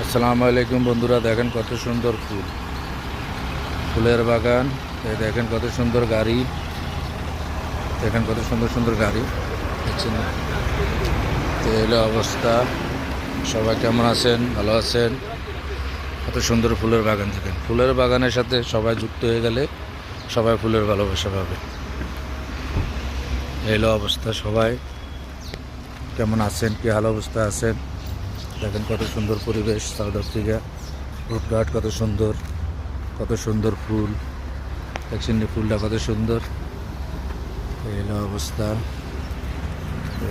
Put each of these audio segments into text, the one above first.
আসসালামু আলাইকুম বন্ধুরা, দেখেন কত সুন্দর ফুল, ফুলের বাগান। দেখেন কত সুন্দর গাড়ি, দেখেন কত সুন্দর সুন্দর গাড়ি দেখছেন। তো এলো অবস্থা। সবাই কেমন আছেন? ভালো আছেন? কত সুন্দর ফুলের বাগান। দেখেন ফুলের বাগানের সাথে সবাই যুক্ত হয়ে গেলে সবাই ফুলের ভালোবাসা পাবে। এলো অবস্থা। সবাই কেমন আছেন? কি ভালো অবস্থা আছেন? দেখেন কত সুন্দর পরিবেশ। সাউথ আফ্রিকা রুটঘাট কত সুন্দর, কত সুন্দর ফুল দেখছেন। ফুলটা কত সুন্দর। এই হলো অবস্থা,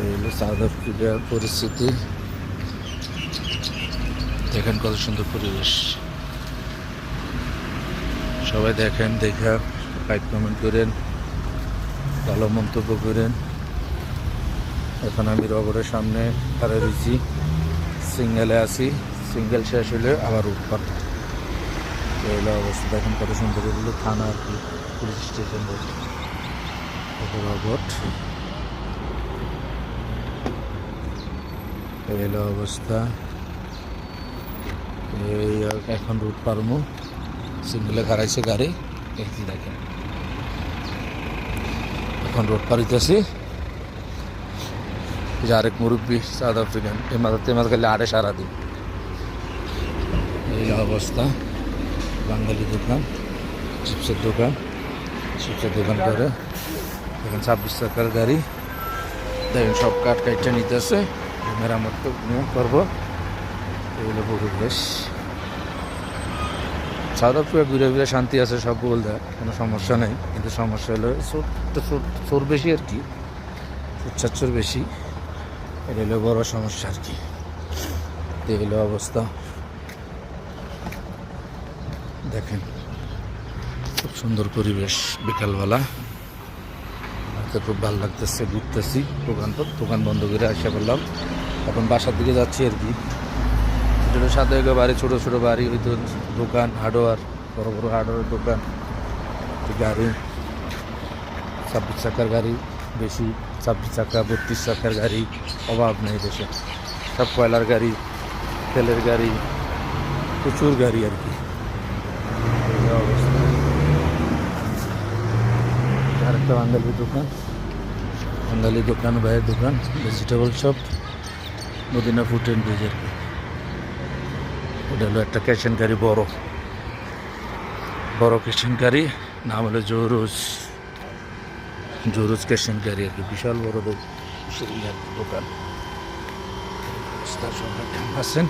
এই হলো সাউথ আফ্রিকার পরিস্থিতি। দেখেন কত সুন্দর পরিবেশ। সবাই দেখেন, দেখা লাইক কমেন্ট করেন, ভালো মন্তব্য করেন। এখন আমি রবরের সামনে খাড়া রয়েছি, সিঙ্গেলে আছি। সিঙ্গেল শেষ হলে আবার উঠপার। এই অবস্থা। দেখেন কত সুন্দর। এগুলো থানা আর কি, পুলিশ স্টেশন রবট। এই হলো অবস্থা। এই এখন রুট পারমু, সিঙ্গেলে খারাইছে গাড়ি। এই দেখেন এখন রোড পার হইতেছি। যে আরেক মুরব্বী সাউথ আফ্রিকান, এমাদ খালি আড়ে সারাদিন। এই অবস্থা। বাঙালি দোকান, চিপসের দোকান, চিপসের দোকান করে। এখন 26 চাকার গাড়ি। দেখেন সব কাঠ কাইটটা নিতেছে, মেরামত করবো। এগুলো পরিবেশ। সাউথ আফ্রিকা ঘুরে ঘুরে শান্তি আছে, সব বলতে কোনো সমস্যা নেই। কিন্তু সমস্যা হলো চোর বেশি আর কি, চোর বেশি। এটা হলো বড় সমস্যা আর কি। এই হলো অবস্থা। দেখেন খুব সুন্দর পরিবেশ বিকালবেলা। আমাকে খুব ভালো লাগতেছে, ঘুরতেছি। দোকান বন্ধ করে আসে বললাম, এখন বাসার দিকে যাচ্ছি আর কি। এটা সাথে বাড়ি, ছোটো ছোটো বাড়ি, হয়তো দোকান, হার্ডওয়্যার, বড় বড় হার্ডওয়্যার দোকান। গাড়ি 26 চাকার গাড়ি বেশি, 26 চাকা 32 চাকার গাড়ি অভাব নেই দেশে। সব কয়লার গাড়ি, তেলের গাড়ি, প্রচুর গাড়ি আর কি। অবস্থা। আরেকটা বাঙালি দোকান, বাঙালি দোকান, ভাইয়ের দোকান, vegetable shop, Madina food and bridge আর কি। এটা হলো একটা ক্যাশন গাড়ি, বড় বড় ক্যাশন গাড়ি। নাম হলো জোরোজ ক্যাশন গাড়ি আর কি। বিশাল বড় দোকান। সবাই আছেন?